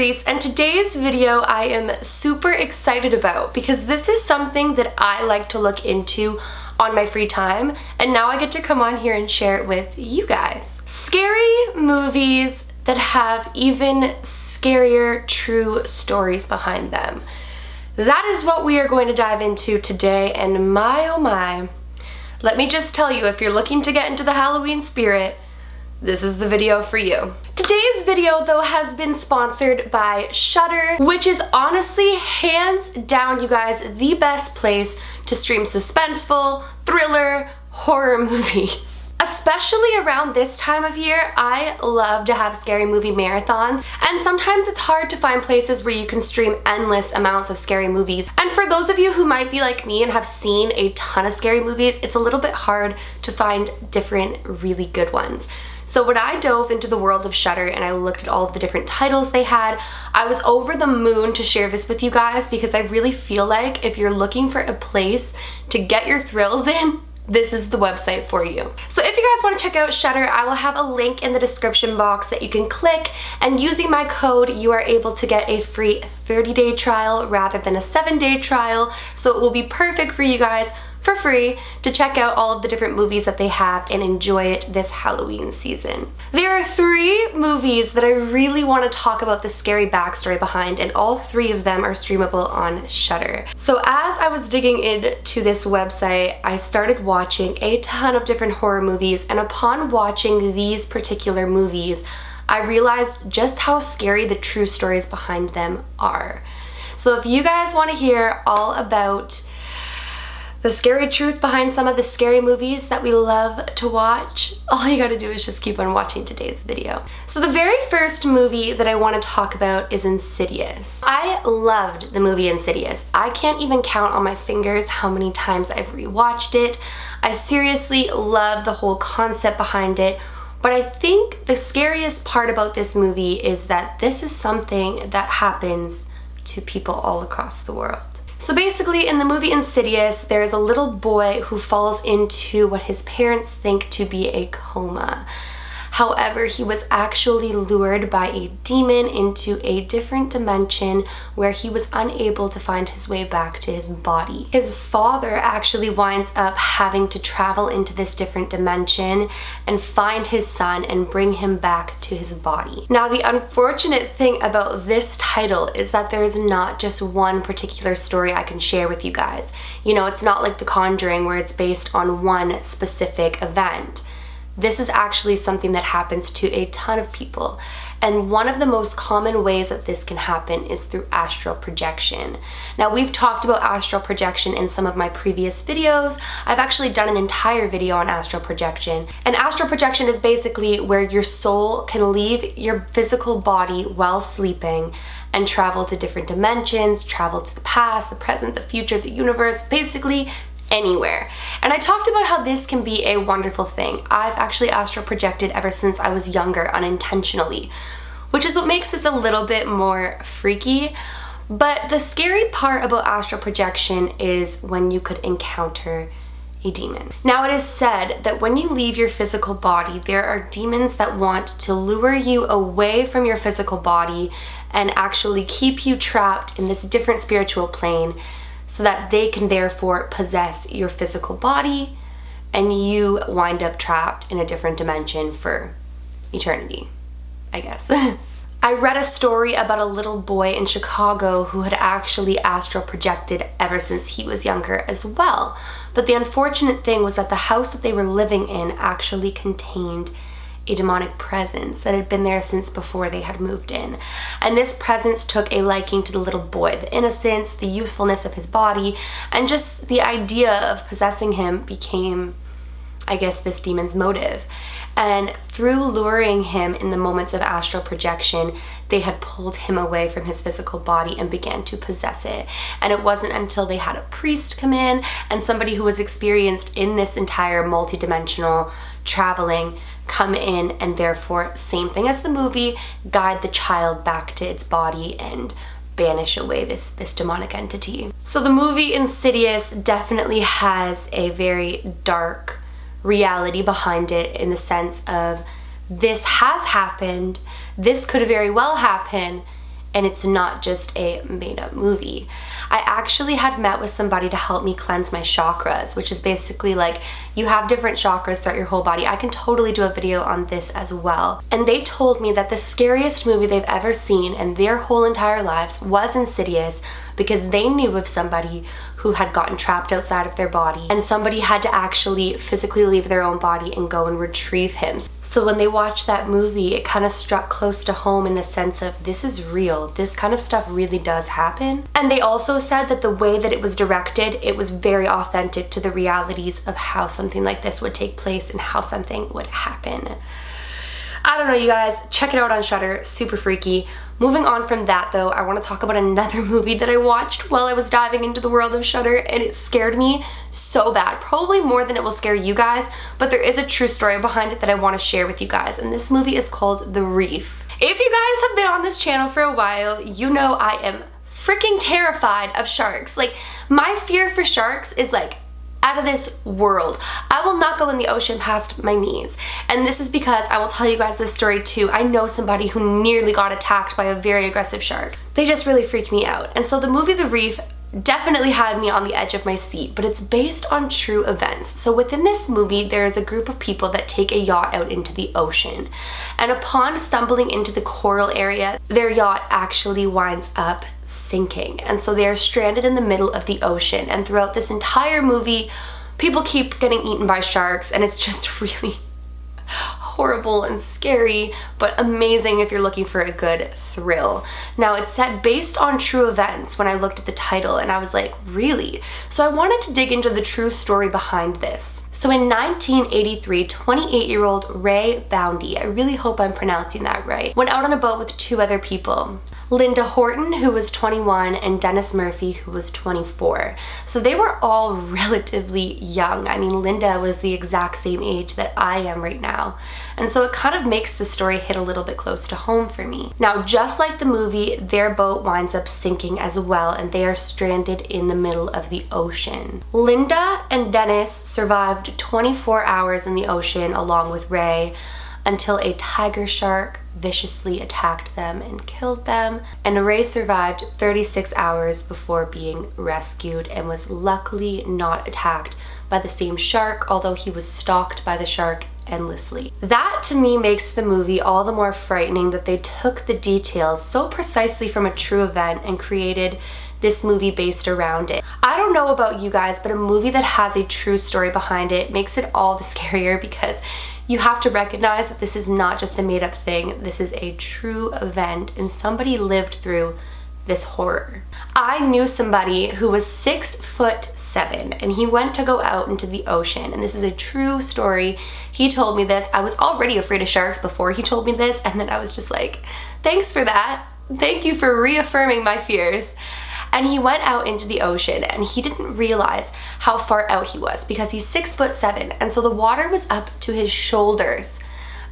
Reese, and today's video I am super excited about because this is something that I like to look into on my free time, and now I get to come on here and share it with you guys. Scary movies that have even scarier true stories behind them. That is what we are going to dive into today, and my oh my, let me just tell you, if you're looking to get into the Halloween spirit, this is the video for you. Today's video though has been sponsored by Shudder, which is honestly hands down, you guys, the best place to stream suspenseful, thriller, horror movies. Especially around this time of year, I love to have scary movie marathons, and sometimes it's hard to find places where you can stream endless amounts of scary movies. And for those of you who might be like me and have seen a ton of scary movies, it's a little bit hard to find different really good ones. So when I dove into the world of Shudder and I looked at all of the different titles they had, I was over the moon to share this with you guys because I really feel like if you're looking for a place to get your thrills in, this is the website for you. So if you guys want to check out Shudder, I will have a link in the description box that you can click, and using my code you are able to get a free 30-day trial rather than a 7-day trial, so it will be perfect for you guys for free to check out all of the different movies that they have and enjoy it this Halloween season. There are 3 movies that I really want to talk about the scary backstory behind, and all 3 of them are streamable on Shudder. So as I was digging into this website, I started watching a ton of different horror movies, and upon watching these particular movies, I realized just how scary the true stories behind them are. So if you guys want to hear all about the scary truth behind some of the scary movies that we love to watch, all you gotta do is just keep on watching today's video. So the very first movie that I want to talk about is Insidious. I loved the movie Insidious. I can't even count on my fingers how many times I've rewatched it. I seriously love the whole concept behind it, but I think the scariest part about this movie is that this is something that happens to people all across the world. So basically, in the movie Insidious, there's a little boy who falls into what his parents think to be a coma. However, he was actually lured by a demon into a different dimension where he was unable to find his way back to his body. His father actually winds up having to travel into this different dimension and find his son and bring him back to his body. Now, the unfortunate thing about this title is that there is not just one particular story I can share with you guys. You know, it's not like The Conjuring where it's based on one specific event. This is actually something that happens to a ton of people, and one of the most common ways that this can happen is through astral projection. Now, we've talked about astral projection in some of my previous videos. I've actually done an entire video on astral projection, and astral projection is basically where your soul can leave your physical body while sleeping and travel to different dimensions, travel to the past, the present, the future, the universe, basically anywhere. And I talked about how this can be a wonderful thing. I've actually astral projected ever since I was younger unintentionally, which is what makes this a little bit more freaky. But the scary part about astral projection is when you could encounter a demon. Now, it is said that when you leave your physical body, there are demons that want to lure you away from your physical body and actually keep you trapped in this different spiritual plane, so that they can therefore possess your physical body and you wind up trapped in a different dimension for eternity, I guess. I read a story about a little boy in Chicago who had actually astral projected ever since he was younger as well. But the unfortunate thing was that the house that they were living in actually contained a demonic presence that had been there since before they had moved in. And this presence took a liking to the little boy. The innocence, the youthfulness of his body, and just the idea of possessing him became, I guess, this demon's motive. And through luring him in the moments of astral projection, they had pulled him away from his physical body and began to possess it. And it wasn't until they had a priest come in and somebody who was experienced in this entire multi-dimensional traveling come in and therefore, same thing as the movie, guide the child back to its body and banish away this demonic entity. So the movie Insidious definitely has a very dark reality behind it, in the sense of this has happened, this could very well happen, and it's not just a made-up movie. I actually had met with somebody to help me cleanse my chakras, which is basically like you have different chakras throughout your whole body. I can totally do a video on this as well. And they told me that the scariest movie they've ever seen in their whole entire lives was Insidious, because they knew of somebody who had gotten trapped outside of their body, and somebody had to actually physically leave their own body and go and retrieve him. So when they watched that movie, it kind of struck close to home in the sense of, this is real. This kind of stuff really does happen. And they also said that the way that it was directed, it was very authentic to the realities of how something like this would take place and how something would happen. I don't know, you guys, check it out on Shudder, super freaky. Moving on from that though, I want to talk about another movie that I watched while I was diving into the world of Shudder, and it scared me so bad. Probably more than it will scare you guys, but there is a true story behind it that I want to share with you guys, and this movie is called The Reef. If you guys have been on this channel for a while, you know I am freaking terrified of sharks. Like, my fear for sharks is like out of this world. I will not go in the ocean past my knees. And this is because I will tell you guys this story too. I know somebody who nearly got attacked by a very aggressive shark. They just really freak me out. And so the movie The Reef definitely had me on the edge of my seat, but it's based on true events. So within this movie, there is a group of people that take a yacht out into the ocean. And upon stumbling into the coral area, their yacht actually winds up sinking. And so they are stranded in the middle of the ocean. And throughout this entire movie, people keep getting eaten by sharks, and it's just really horrible and scary, but amazing if you're looking for a good thrill. Now, it's set based on true events when I looked at the title, and I was like, really? So I wanted to dig into the true story behind this. So in 1983, 28-year-old Ray Boundy, I really hope I'm pronouncing that right, went out on a boat with two other people. Linda Horton, who was 21, and Dennis Murphy, who was 24. So they were all relatively young. I mean, Linda was the exact same age that I am right now. And so it kind of makes the story hit a little bit close to home for me. Now, just like the movie, their boat winds up sinking as well, and they are stranded in the middle of the ocean. Linda and Dennis survived 24 hours in the ocean along with Ray until a tiger shark viciously attacked them and killed them, and Ray survived 36 hours before being rescued and was luckily not attacked by the same shark, although he was stalked by the shark endlessly. That to me makes the movie all the more frightening, that they took the details so precisely from a true event and created this movie based around it. I don't know about you guys, but a movie that has a true story behind it makes it all the scarier, because you have to recognize that this is not just a made-up thing. This is a true event, and somebody lived through this horror. I knew somebody who was 6'7", and he went to go out into the ocean, and this is a true story. He told me this. I was already afraid of sharks before he told me this, and then I was just like, thanks for that. Thank you for reaffirming my fears. And he went out into the ocean, and he didn't realize how far out he was because he's 6'7", and so the water was up to his shoulders.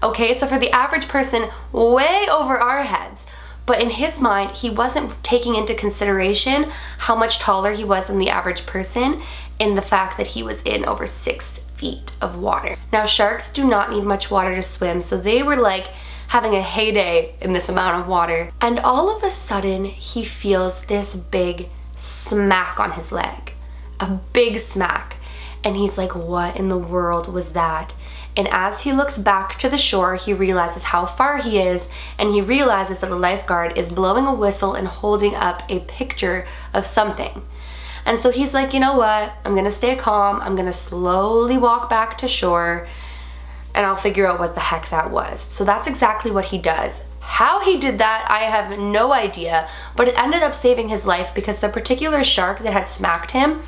Okay, so for the average person, way over our heads. But in his mind, he wasn't taking into consideration how much taller he was than the average person, in the fact that he was in over 6 feet of water. Now, sharks do not need much water to swim, so they were like having a heyday in this amount of water. And all of a sudden, he feels this big smack on his leg. A big smack. And he's like, what in the world was that? And as he looks back to the shore, he realizes how far he is, and he realizes that the lifeguard is blowing a whistle and holding up a picture of something. And so he's like, you know what? I'm gonna stay calm. I'm gonna slowly walk back to shore, and I'll figure out what the heck that was. So that's exactly what he does. How he did that, I have no idea, but it ended up saving his life, because the particular shark that had smacked him,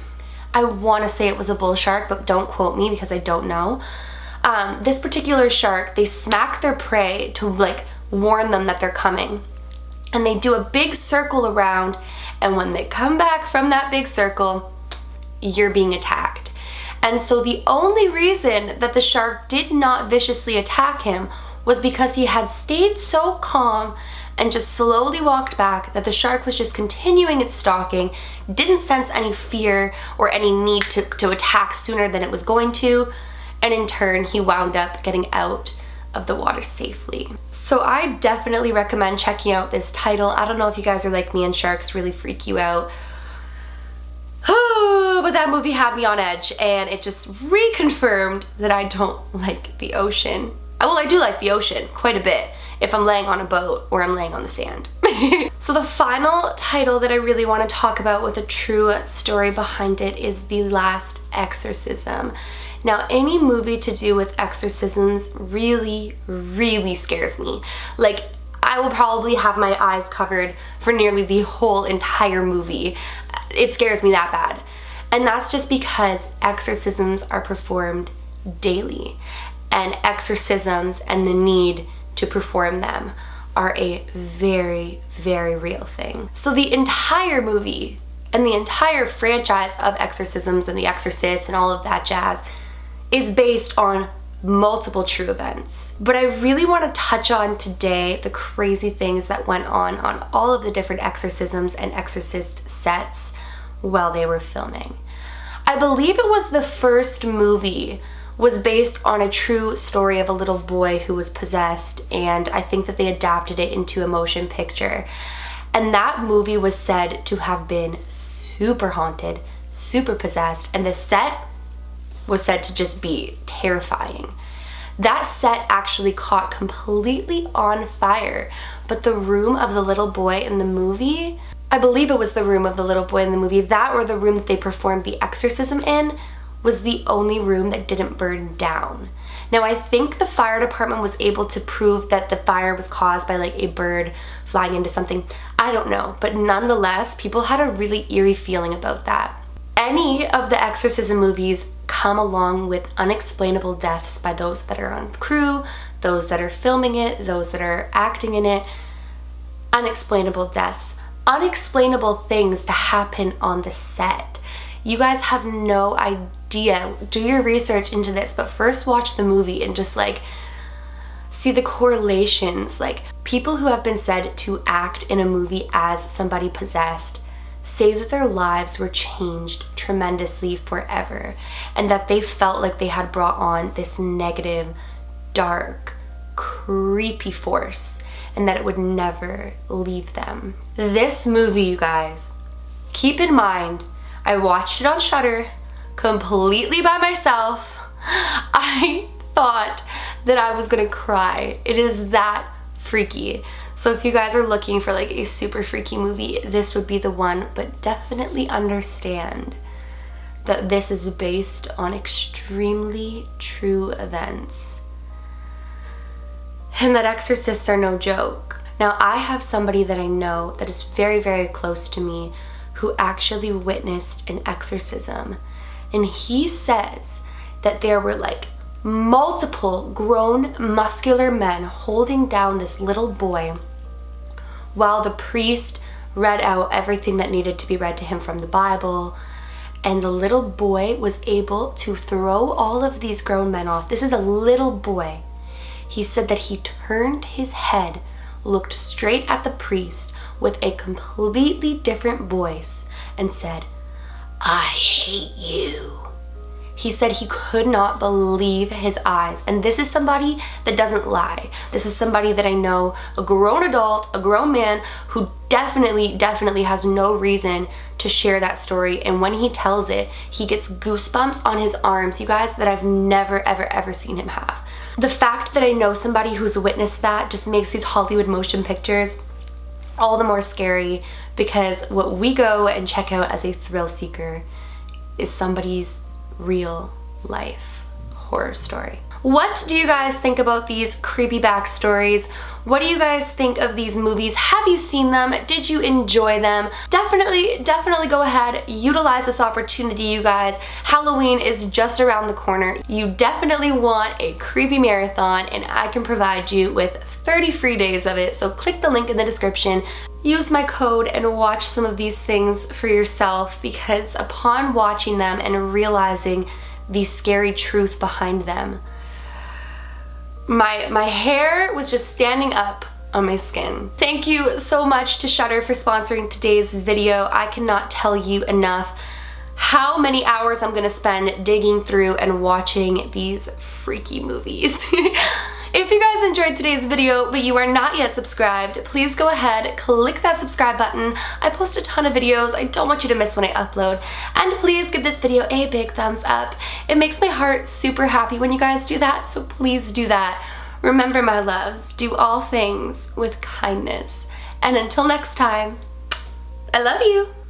I want to say it was a bull shark, but don't quote me because I don't know. This particular shark, they smack their prey to like warn them that they're coming. And they do a big circle around, and when they come back from that big circle, you're being attacked. And so the only reason that the shark did not viciously attack him was because he had stayed so calm and just slowly walked back, that the shark was just continuing its stalking, didn't sense any fear or any need to attack sooner than it was going to, and in turn he wound up getting out of the water safely. So I definitely recommend checking out this title. I don't know if you guys are like me and sharks really freak you out. Oh, but that movie had me on edge, and it just reconfirmed that I don't like the ocean. Well, I do like the ocean quite a bit if I'm laying on a boat or I'm laying on the sand. So the final title that I really want to talk about with a true story behind it is The Last Exorcism. Now, any movie to do with exorcisms really, really scares me. Like, I will probably have my eyes covered for nearly the whole entire movie. It scares me that bad. And that's just because exorcisms are performed daily. And exorcisms and the need to perform them are a very, very real thing. So the entire movie and the entire franchise of exorcisms and The Exorcist and all of that jazz is based on multiple true events. But I really want to touch on today the crazy things that went on all of the different exorcisms and exorcist sets while they were filming. I believe it was the first movie was based on a true story of a little boy who was possessed, and I think that they adapted it into a motion picture. And that movie was said to have been super haunted, super possessed, and the set was said to just be terrifying. That set actually caught completely on fire, but the room of the little boy in the movie, I believe it was the room of the little boy in the movie, that or the room that they performed the exorcism in, was the only room that didn't burn down. Now, I think the fire department was able to prove that the fire was caused by like a bird flying into something. I don't know, but nonetheless, people had a really eerie feeling about that. Any of the exorcism movies come along with unexplainable deaths by those that are on crew, those that are filming it, those that are acting in it. Unexplainable deaths, unexplainable things to happen on the set. You guys have no idea. Do your research into this, but first watch the movie and just like see the correlations. Like, people who have been said to act in a movie as somebody possessed say that their lives were changed tremendously forever, and that they felt like they had brought on this negative, dark, creepy force, and that it would never leave them. This movie, you guys, keep in mind, I watched it on Shudder completely by myself. I thought that I was gonna cry. It is that freaky. So if you guys are looking for like a super freaky movie, this would be the one, but definitely understand that this is based on extremely true events. And that exorcists are no joke. Now, I have somebody that I know that is very, very close to me who actually witnessed an exorcism. And he says that there were like multiple grown muscular men holding down this little boy while the priest read out everything that needed to be read to him from the Bible. And the little boy was able to throw all of these grown men off. This is a little boy. He said that he turned his head, looked straight at the priest with a completely different voice and said, "I hate you." He said he could not believe his eyes. And this is somebody that doesn't lie. This is somebody that I know, a grown adult, a grown man who definitely has no reason to share that story. And when he tells it, he gets goosebumps on his arms, you guys, that I've never, ever seen him have. The fact that I know somebody who's witnessed that just makes these Hollywood motion pictures all the more scary, because what we go and check out as a thrill seeker is somebody's real life horror story. What do you guys think about these creepy backstories? What do you guys think of these movies? Have you seen them? Did you enjoy them? Definitely go ahead, utilize this opportunity, you guys. Halloween is just around the corner. You definitely want a creepy marathon, and I can provide you with 30 free days of it. So click the link in the description. Use my code and watch some of these things for yourself, because upon watching them and realizing the scary truth behind them, my hair was just standing up on my skin. Thank you so much to Shudder for sponsoring today's video. I cannot tell you enough how many hours I'm gonna spend digging through and watching these freaky movies. If if you guys enjoyed today's video but you are not yet subscribed, please go ahead, click that subscribe button. I post a ton of videos. I don't want you to miss when I upload. And please give this video a big thumbs up. It makes my heart super happy when you guys do that, so please do that. Remember, my loves, do all things with kindness. And until next time, I love you.